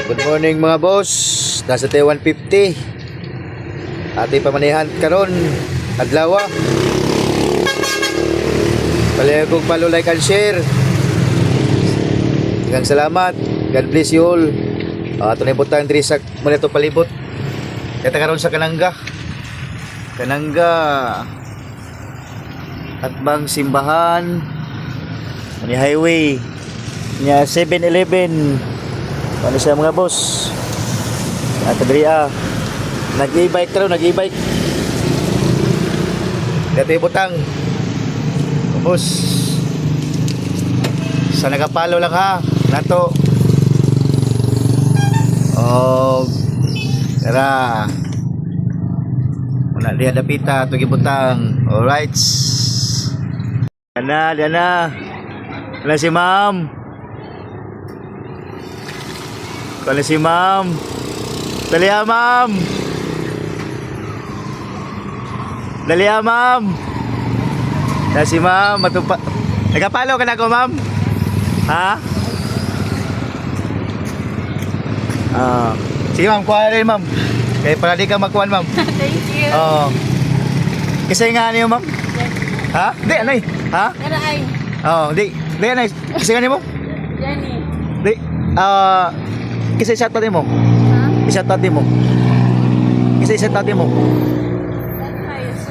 Good morning mga boss. Nasa tayo 150. Ating pamanihan karon adlaw. Palihog kong follow, like and share. Hanggang salamat. God bless you all. Ito na ibutang diri sa muna ito palibot. Kaya karon sa Kananga at bang simbahan ni highway niya 7-Eleven. Ano siya mga boss? At diriya nag-e-bike karon, nag-e-bike. Dito ibutang boss. Sa nagapalo lang ha nato. Oh, tara. Wala diya dapita ito gibutang. Alright. Diyan na. Wala si ma'am. Wala si ma'am. Dali ha ma'am. Dali ha ma'am. Wala si ma'am. Nagapalo ka na ako ma'am? Ha? Sige ma'am, kuha rin ma'am. Kaya pala di ka makuhan ma'am. Thank you. Oo. Kasi nga niyo ma'am? Ha? Di, anay. Ha? Kada ay. Oo, di. Di, anay. Kasi nga niyo mo? Jenny. Di. Kasi isat natin mo. Ha? Isat natin mo. Kasi isat natin mo. Ayos.